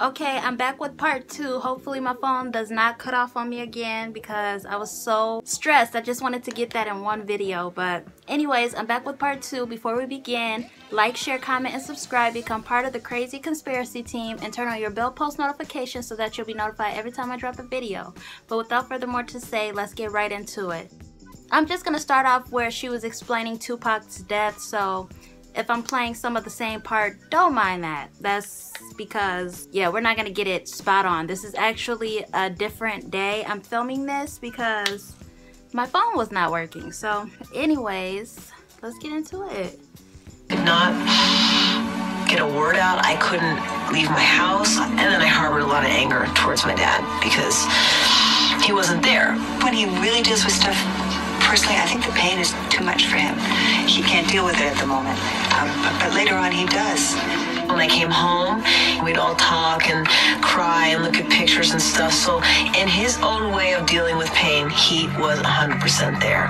Okay, I'm back with part 2. Hopefully my phone does not cut off on me again because I was so stressed. I just wanted to get that in one video. But anyways, I'm back with part 2. Before we begin, like, share, comment, and subscribe. Become part of the Crazy Conspiracy team and turn on your bell post notifications so that you'll be notified every time I drop a video. But without further more to say, let's get right into it. I'm just going to start off where she was explaining Tupac's death, so if I'm playing some of the same part, don't mind that. That's because, yeah, we're not gonna get it spot on. This is actually a different day I'm filming this because my phone was not working. So anyways, let's get into it. Could not get a word out. I couldn't leave my house. And then I harbored a lot of anger towards my dad because he wasn't there. When he really deals with stuff personally, I think the pain is too much for him. He can't deal with it at the moment. But later on, he does. When I came home, we'd all talk and cry and look at pictures and stuff. So in his own way of dealing with pain, he was 100% there.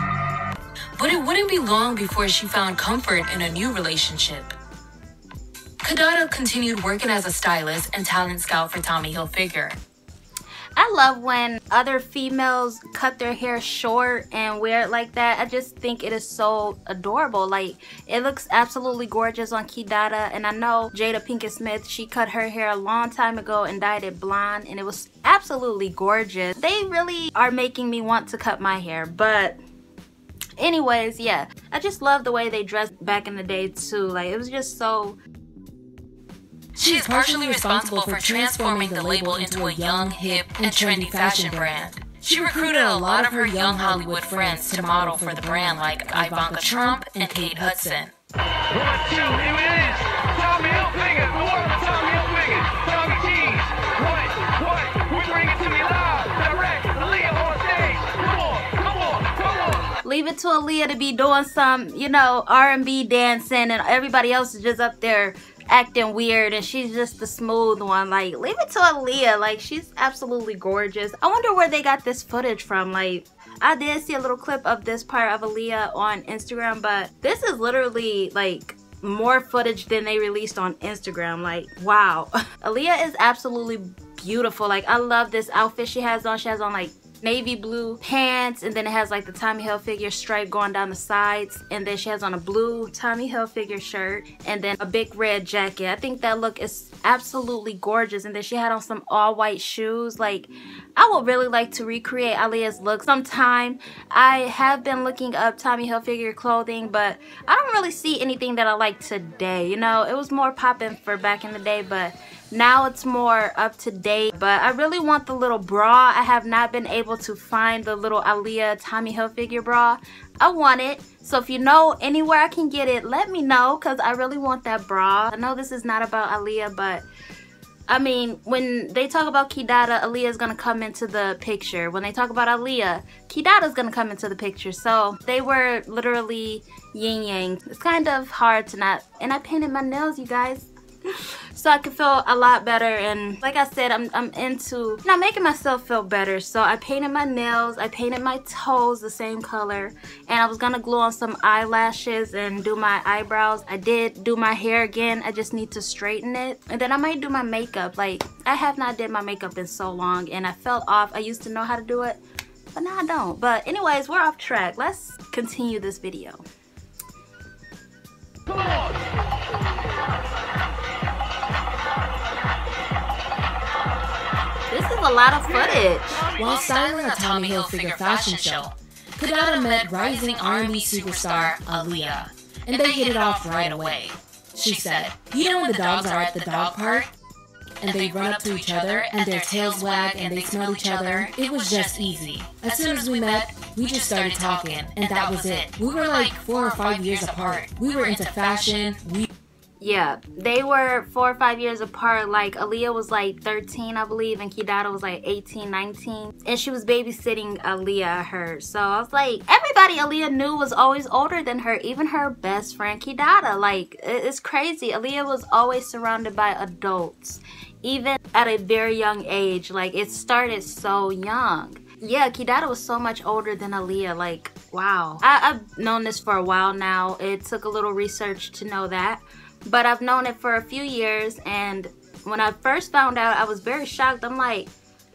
But it wouldn't be long before she found comfort in a new relationship. Kidada continued working as a stylist and talent scout for Tommy Hilfiger. I love when other females cut their hair short and wear it like that. I just think it is so adorable. Like, it looks absolutely gorgeous on Kidada. And I know Jada Pinkett Smith, she cut her hair a long time ago and dyed it blonde, and it was absolutely gorgeous. They really are making me want to cut my hair. But anyways, yeah, I just love the way they dressed back in the day too. Like, it was just so... She is partially responsible for transforming the label into a young, hip, and trendy fashion brand. She recruited a lot of her young Hollywood friends to model for the brand, like Ivanka Trump and Kate Hudson. 1, 2, here it is. Tommy Hilfiger, the world of Tommy Hilfiger. Tommy G's. What? We bring it to you live, direct. Aaliyah on stage. Come on. Leave it to Aaliyah to be doing some, you know, R&B dancing, and everybody else is just up there acting weird, and she's just the smooth one. Like, leave it to Aaliyah. Like, she's absolutely gorgeous. I wonder where they got this footage from. Like, I did see a little clip of this part of Aaliyah on Instagram, but this is literally like more footage than they released on Instagram. Like, wow. Aaliyah is absolutely beautiful. Like, I love this outfit she has on. She has on like navy blue pants, and then it has like the Tommy Hilfiger stripe going down the sides, and then she has on a blue Tommy Hilfiger shirt and then a big red jacket. I think that look is absolutely gorgeous. And then she had on some all white shoes. Like, I would really like to recreate Aaliyah's look sometime. I have been looking up Tommy Hilfiger clothing, but I don't really see anything that I like today. You know, it was more popping for back in the day, but now it's more up to date. But I really want the little bra. I have not been able to find the little Aaliyah Tommy Hilfiger bra. I want it. So if you know anywhere I can get it, let me know, because I really want that bra. I know this is not about Aaliyah, but I mean, when they talk about Kidada, Aaliyah is going to come into the picture. When they talk about Aaliyah, Kidada is going to come into the picture. So they were literally yin yang. It's kind of hard to not... And I painted my nails, you guys, so I could feel a lot better. And like I said, I'm into not making myself feel better. So I painted my nails, I painted my toes the same color, and I was gonna glue on some eyelashes and do my eyebrows. I did do my hair again. I just need to straighten it, and then I might do my makeup. Like, I have not did my makeup in so long, and I felt off. I used to know how to do it, but now I don't. But anyways, we're off track. Let's continue this video. Come on. This is a lot of footage. While styling a Tommy Hilfiger fashion show, Kidada met rising R&B superstar Aaliyah, and they hit it off right away. She said, "You know when the dogs are at the dog park, and they run up to each other, and their tails wag, and they smell each other? It was just easy. As soon as we met, we just started talking, and that was it. We were like 4 or 5 years apart. We were into fashion. Yeah, they were 4 or 5 years apart. Like, Aaliyah was like 13, I believe, and Kidada was like 18, 19. And she was babysitting Aaliyah, I heard. So I was like, everybody Aaliyah knew was always older than her, even her best friend Kidada. Like, it's crazy. Aaliyah was always surrounded by adults, even at a very young age. Like, it started so young. Yeah, Kidada was so much older than Aaliyah. Like, wow. I've known this for a while now. It took a little research to know that. But I've known it for a few years, and When I first found out, I was very shocked. I'm like,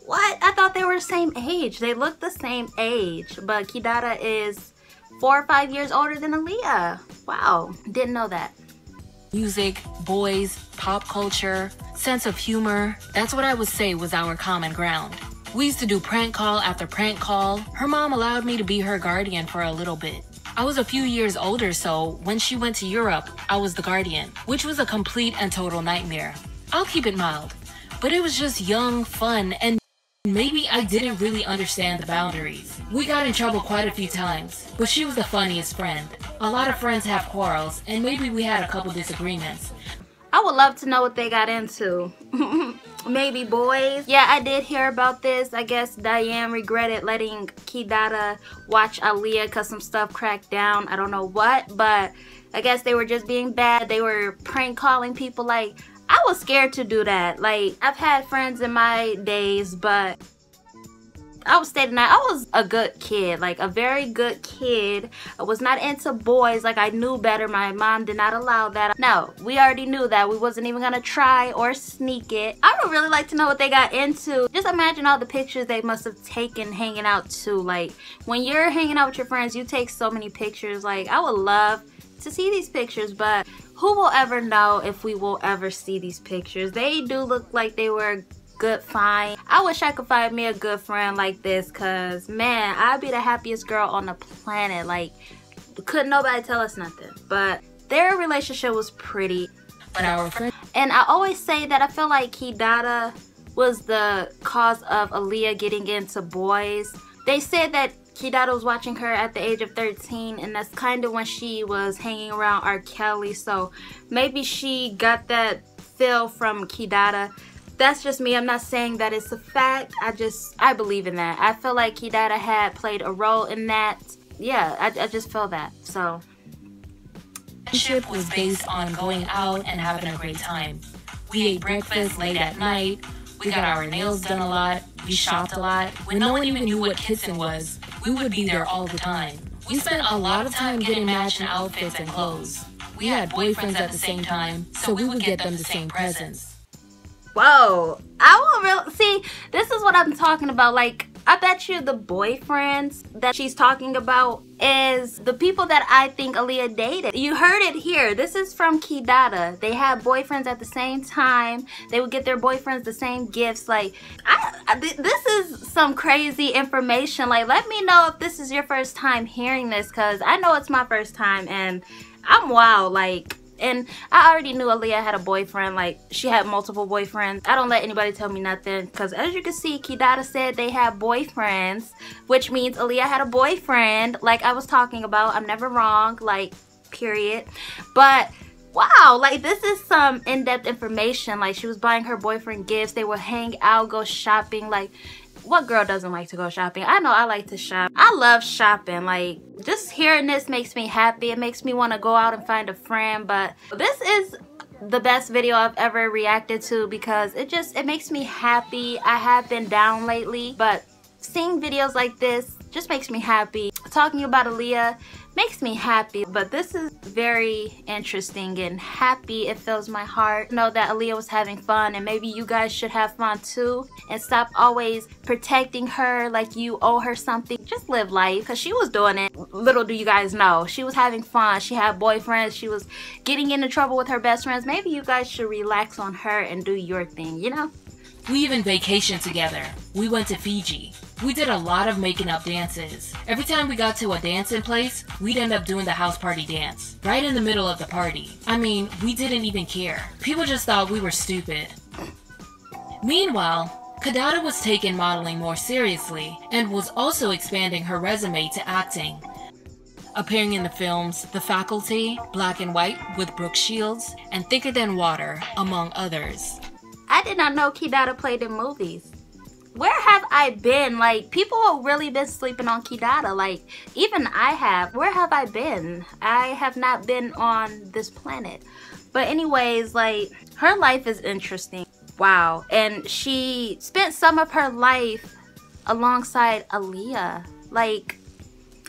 what? I thought they were the same age. They look the same age. But Kidada is 4 or 5 years older than Aaliyah. Wow, didn't know that. Music, boys, pop culture, sense of humor, that's what I would say was our common ground. We used to do prank call after prank call. Her mom allowed me to be her guardian for a little bit. I was a few years older, so when she went to Europe, I was the guardian, which was a complete and total nightmare. I'll keep it mild, but it was just young, fun, and maybe I didn't really understand the boundaries. We got in trouble quite a few times, but she was the funniest friend. A lot of friends have quarrels, and maybe we had a couple disagreements. I would love to know what they got into. Maybe boys. Yeah, I did hear about this. I guess Diane regretted letting Kidada watch Aaliyah because some stuff cracked down. I don't know what, but I guess they were just being bad. They were prank calling people. Like, I was scared to do that. Like, I've had friends in my days, but I was stating that I was a good kid, like a very good kid. I was not into boys, like I knew better. My mom did not allow that. No, we already knew that. We wasn't even gonna try or sneak it. I would really like to know what they got into. Just imagine all the pictures they must have taken hanging out too. Like, when you're hanging out with your friends, you take so many pictures. Like, I would love to see these pictures, but who will ever know if we will ever see these pictures? They do look like they were good find. I wish I could find me a good friend like this, cause man, I'd be the happiest girl on the planet. Like, couldn't nobody tell us nothing. But their relationship was pretty. But our friend, and I always say that I feel like Kidada was the cause of Aaliyah getting into boys. They said that Kidada was watching her at the age of 13, and that's kind of when she was hanging around R. Kelly. So maybe she got that feel from Kidada. That's just me. I'm not saying that it's a fact. I believe in that. I feel like Kidada had played a role in that. Yeah, I just feel that. So friendship was based on going out and having a great time. We ate breakfast late at night. We got our nails done a lot. We shopped a lot. When no one even knew what kissing was, we would be there all the time. We spent a lot of time getting matching outfits and clothes. We had boyfriends at the same time, so we would get them the same presents. Whoa, I will really see. This is what I'm talking about. Like, I bet you the boyfriends that she's talking about is the people that I think Aaliyah dated. You heard it here. This is from Kidada. They had boyfriends at the same time. They would get their boyfriends the same gifts. Like, this is some crazy information. Like, let me know if this is your first time hearing this, because I know it's my first time and I'm wild. Like, and I already knew Aaliyah had a boyfriend. Like, she had multiple boyfriends. I don't let anybody tell me nothing, because as you can see, Kidada said they had boyfriends, which means Aaliyah had a boyfriend, like I was talking about. I'm never wrong, like, period. But wow, like, this is some in-depth information. Like, she was buying her boyfriend gifts. They would hang out, go shopping. Like, what girl doesn't like to go shopping? I know I like to shop. I love shopping. Like, just hearing this makes me happy. It makes me want to go out and find a friend. But this is the best video I've ever reacted to, because it makes me happy. I have been down lately, but seeing videos like this just makes me happy. Talking about Aaliyah makes me happy, but this is very interesting and happy. It fills my heart. Know that Aaliyah was having fun, and maybe you guys should have fun too, and stop always protecting her like you owe her something. Just live life, because she was doing it. Little do you guys know, she was having fun. She had boyfriends. She was getting into trouble with her best friends. Maybe you guys should relax on her and do your thing, you know? We even vacationed together. We went to Fiji. We did a lot of making up dances. Every time we got to a dancing place, we'd end up doing the house party dance, right in the middle of the party. I mean, we didn't even care. People just thought we were stupid. Meanwhile, Kidada was taking modeling more seriously and was also expanding her resume to acting. Appearing in the films The Faculty, Black and White with Brooke Shields, and Thicker Than Water, among others. I did not know Kidada played in movies. Where have I been? Like, people have really been sleeping on Kidada. Like, even I have. Where have I been? I have not been on this planet. But anyways, like, her life is interesting. Wow. And she spent some of her life alongside Aaliyah. Like,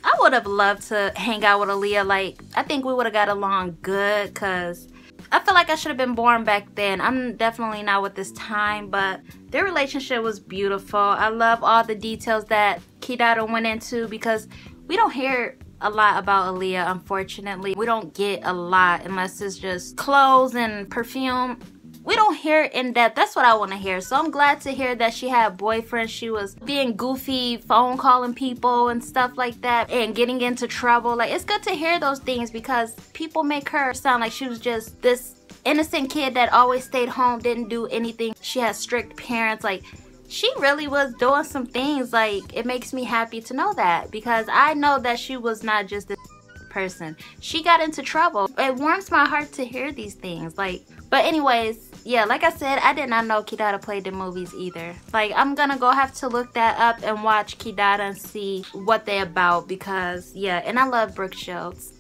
I would have loved to hang out with Aaliyah. Like, I think we would have got along good, because I feel like I should have been born back then. I'm definitely not with this time, but their relationship was beautiful. I love all the details that Kidada went into because we don't hear a lot about Aaliyah, unfortunately. We don't get a lot unless it's just clothes and perfume. We don't hear in depth. That's what I want to hear. So I'm glad to hear that she had boyfriends. She was being goofy, phone calling people and stuff like that, and getting into trouble. Like, it's good to hear those things because people make her sound like she was just this innocent kid that always stayed home, didn't do anything. She had strict parents. Like, she really was doing some things. Like, it makes me happy to know that because I know that she was not just this person. She got into trouble. It warms my heart to hear these things. Like, but anyways, yeah, like I said, I did not know Kidada played in movies either. Like, I'm gonna go have to look that up and watch Kidada and see what they about because, yeah, and I love Brooke Shields.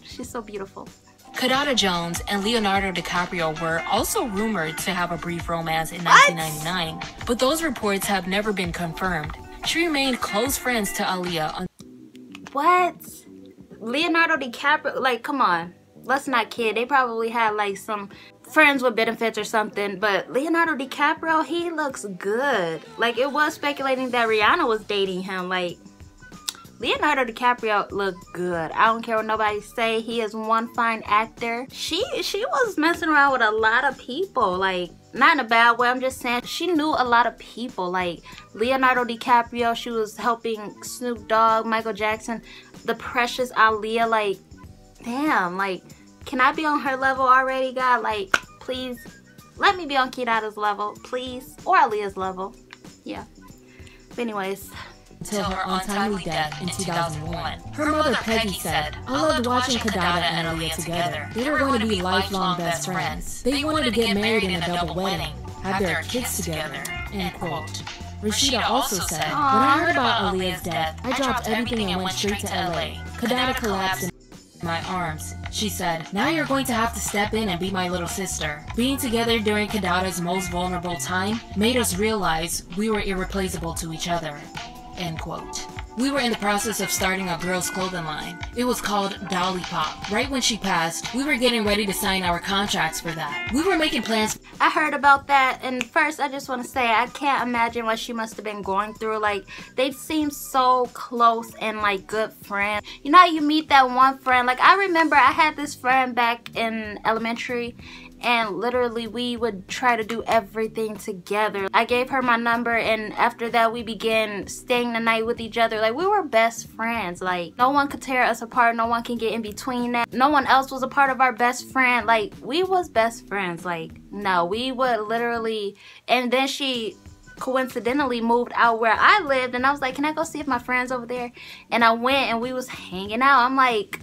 She's so beautiful. Kidada Jones and Leonardo DiCaprio were also rumored to have a brief romance in 1999, but those reports have never been confirmed. She remained close friends to Aaliyah. What? Leonardo DiCaprio? Like, come on. Let's not kid. They probably had like some friends with benefits or something, but Leonardo DiCaprio, he looks good. Like, it was speculating that Rihanna was dating him. Like, Leonardo DiCaprio looked good. I don't care what nobody say. He is one fine actor. She was messing around with a lot of people. Like, not in a bad way. I'm just saying she knew a lot of people. Like, Leonardo DiCaprio, she was helping Snoop Dogg, Michael Jackson, the precious Aaliyah. Like, damn, like, can I be on her level already, God? Like, please, let me be on Kidada's level, please. Or Aaliyah's level. Yeah. But anyways. Until her untimely death in 2001. Her mother, Peggy, said, "I loved watching Kidada and Aaliyah together. They were going to be lifelong best friends. They wanted to get married in a double wedding, have their kids together." End quote. Rashida also said, "When I heard about Aaliyah's death, I dropped everything and went straight to LA. Kidada collapsed in my arms. She said, 'Now you're going to have to step in and be my little sister.' Being together during Kidada's most vulnerable time made us realize we were irreplaceable to each other." End quote. We were in the process of starting a girls' clothing line. It was called Dolly Pop. Right when she passed, we were getting ready to sign our contracts for that. We were making plans. I heard about that, and first I just want to say I can't imagine what she must have been going through. Like, they seem so close and like good friends. You know how you meet that one friend? Like, I remember I had this friend back in elementary, and literally we would try to do everything together. I gave her my number, and after that we began staying the night with each other. Like, we were best friends. Like, no one could tear us apart. No one can get in between that. No one else was a part of our best friend. Like, we was best friends. Like, no, we would literally. And then she coincidentally moved out where I lived, and I was like, can I go see if my friend's over there? And I went, and we was hanging out. I'm like,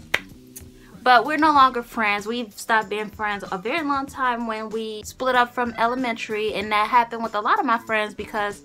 but we're no longer friends. We've stopped being friends a very long time when we split up from elementary, and that happened with a lot of my friends because,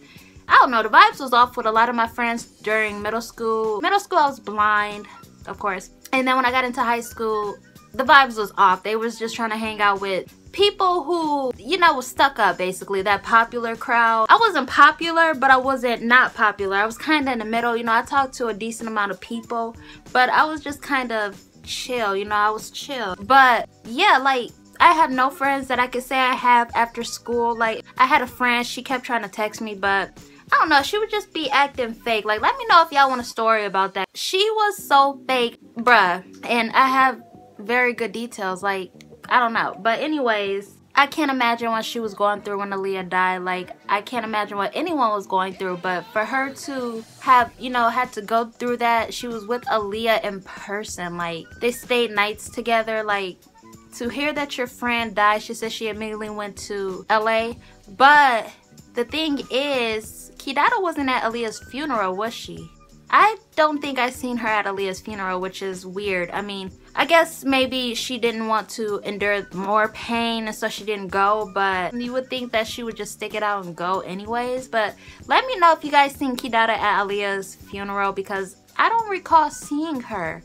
I don't know, the vibes was off with a lot of my friends during middle school. Middle school, I was blind, of course. And then when I got into high school, the vibes was off. They was just trying to hang out with people who, you know, was stuck up, basically, that popular crowd. I wasn't popular, but I wasn't not popular. I was kind of in the middle. You know, I talked to a decent amount of people, but I was just kind of chill, you know, I was chill. But yeah, like, I have no friends that I could say I have after school. Like, I had a friend, she kept trying to text me, but I don't know, she would just be acting fake. Like, let me know if y'all want a story about that. She was so fake, bruh. And I have very good details, like, I don't know. But anyways, I can't imagine what she was going through when Aaliyah died. Like, I can't imagine what anyone was going through. But for her to have, you know, had to go through that, she was with Aaliyah in person. Like, they stayed nights together. Like, to hear that your friend died, she said she immediately went to LA. But the thing is, Kidada wasn't at Aaliyah's funeral, was she? I don't think I seen her at Aaliyah's funeral, which is weird. I mean, I guess maybe she didn't want to endure more pain and so she didn't go, but you would think that she would just stick it out and go anyways. But let me know if you guys seen Kidada at Aaliyah's funeral because I don't recall seeing her.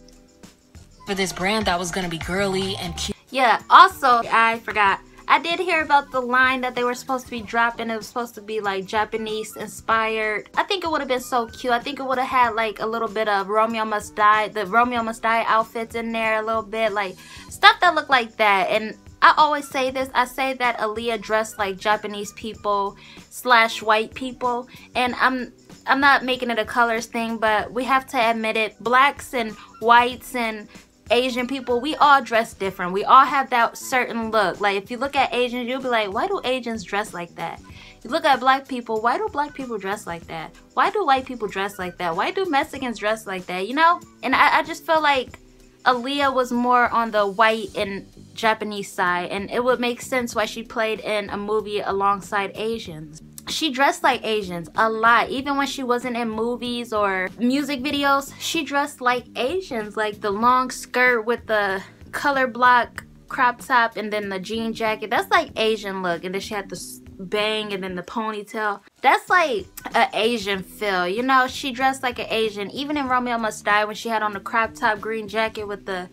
For this brand that was gonna be girly and cute. Yeah, also, I forgot. I did hear about the line that they were supposed to be dropping. It was supposed to be like Japanese inspired. I think it would have been so cute. I think it would have had like a little bit of Romeo Must Die, the Romeo Must Die outfits in there a little bit. Like stuff that looked like that. And I always say this. I say that Aaliyah dressed like Japanese people / white people. And I'm not making it a colors thing, but we have to admit it. Blacks and whites and Asian people, we all dress different. We all have that certain look. Like if you look at Asians, you'll be like, why do Asians dress like that? You look at black people, why do black people dress like that? Why do white people dress like that? Why do Mexicans dress like that? You know? And I just feel like Aaliyah was more on the white and Japanese side, and it would make sense why she played in a movie alongside Asians. She dressed like Asians a lot. Even when she wasn't in movies or music videos, she dressed like Asians. Like the long skirt with the color block crop top and then the jean jacket. That's like Asian look. And then she had the bang and then the ponytail. That's like an Asian feel. You know, she dressed like an Asian. Even in Romeo Must Die, when she had on the crop top green jacket with the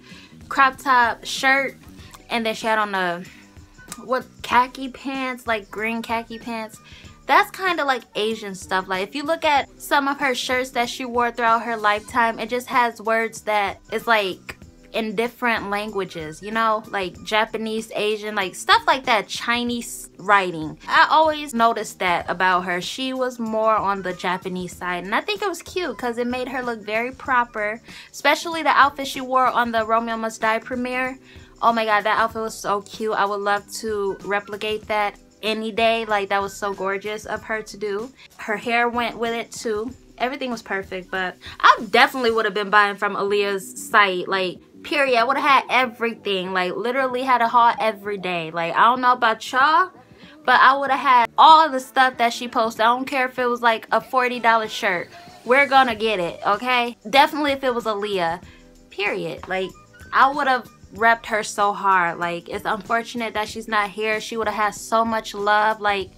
crop top shirt. And then she had on the, khaki pants, like green khaki pants. That's kind of like Asian stuff. Like if you look at some of her shirts that she wore throughout her lifetime, it just has words that is like in different languages, you know, like Japanese, Asian, like stuff like that, Chinese writing. I always noticed that about her. She was more on the Japanese side, and I think it was cute because it made her look very proper, especially the outfit she wore on the Romeo Must Die premiere. Oh my god, that outfit was so cute. I would love to replicate that any day. Like that was so gorgeous of her to do. Her hair went with it too. Everything was perfect. But I definitely would have been buying from Aaliyah's site, like period. I would have had everything, like literally had a haul every day. Like I don't know about y'all, but I would have had all the stuff that she posted. I don't care if it was like a $40 shirt, we're gonna get it, okay? Definitely if it was Aaliyah, period. Like I would have repped her so hard. Like it's unfortunate that she's not here. She would have had so much love. Like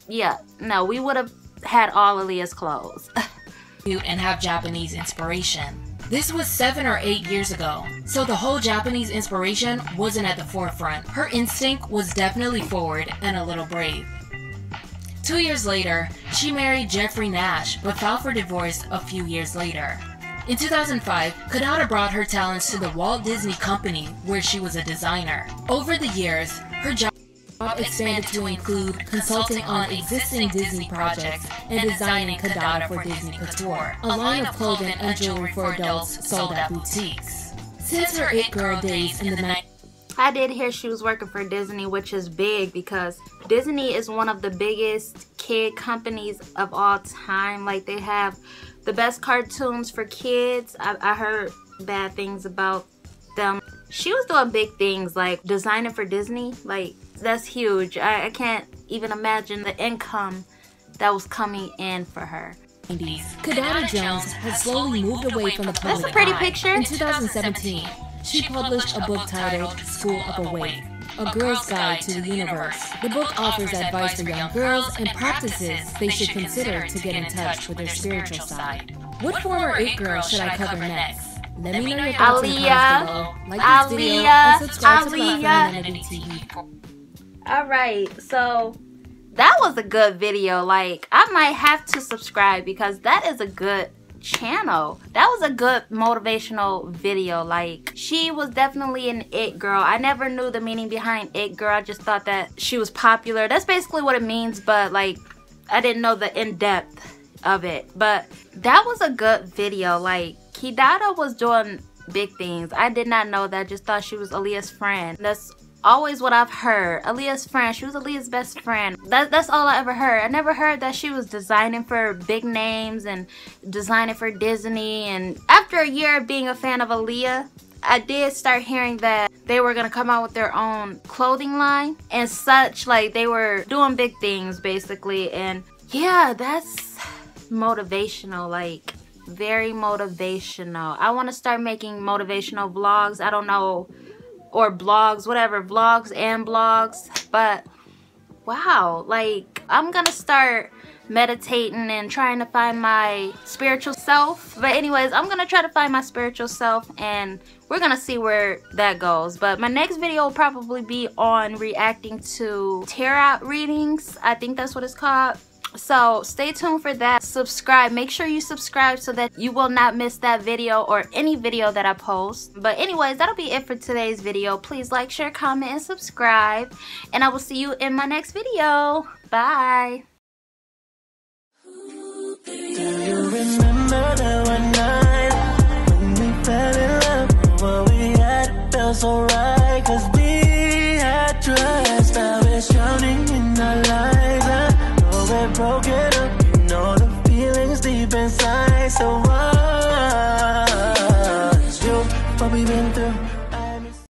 yeah, no, we would have had all Aaliyah's clothes. And have Japanese inspiration. This was 7 or 8 years ago, so the whole Japanese inspiration wasn't at the forefront. Her instinct was definitely forward and a little brave. 2 years later, she married Jeffrey Nash, but filed for divorce a few years later. In 2005, Kidada brought her talents to the Walt Disney Company, where she was a designer. Over the years, her job expanded to include consulting on existing Disney projects and designing Kidada for Disney Couture, a line of clothing and jewelry for adults sold at boutiques. Since her It Girl days in the 90s, I did hear she was working for Disney, which is big because Disney is one of the biggest kid companies of all time. Like they have the best cartoons for kids. I heard bad things about them. She was doing big things like designing for Disney. Like that's huge. I can't even imagine the income that was coming in for her. Kidada Jones has slowly moved away from the public That's a pretty eye. picture. In 2017, she published a book titled School Up Awake, A Girl's Guide to the Universe. The book offers advice for young girls and practices they should consider to get in touch with their spiritual side. What former It Girl should I cover next? Let me know your thoughts in the comments below. Like this video and subscribe to Platform Humanity TV. Alright, so that was a good video. Like, I might have to subscribe because that is a good channel. That was a good motivational video. Like, she was definitely an It Girl. I never knew the meaning behind It Girl. I just thought that she was popular. That's basically what it means, but like, I didn't know the in-depth of it. But that was a good video. Like, Kidada was doing big things. I did not know that. I just thought she was Aaliyah's friend. That's always what I've heard. Aaliyah's friend. She was Aaliyah's best friend. That's all I ever heard. I never heard that she was designing for big names and designing for Disney. And after a year of being a fan of Aaliyah, I did start hearing that they were going to come out with their own clothing line and such. Like, they were doing big things, basically. And yeah, that's motivational. Like, very motivational. I want to start making motivational vlogs. I don't know, or blogs, whatever, vlogs and blogs. But wow, like, I'm gonna start meditating and trying to find my spiritual self. But anyways, I'm gonna try to find my spiritual self, and we're gonna see where that goes. But my next video will probably be on reacting to tarot readings. I think that's what it's called. So stay tuned for that. Subscribe. Make sure you subscribe so that you will not miss that video or any video that I post. But anyways, that'll be it for today's video. Please like, share, comment, and subscribe. And I will see you in my next video. Bye. Do you remember that one night when we fell in love? What we had felt so right, 'cause we had trust. I was drowning in our lives. I know we're broken.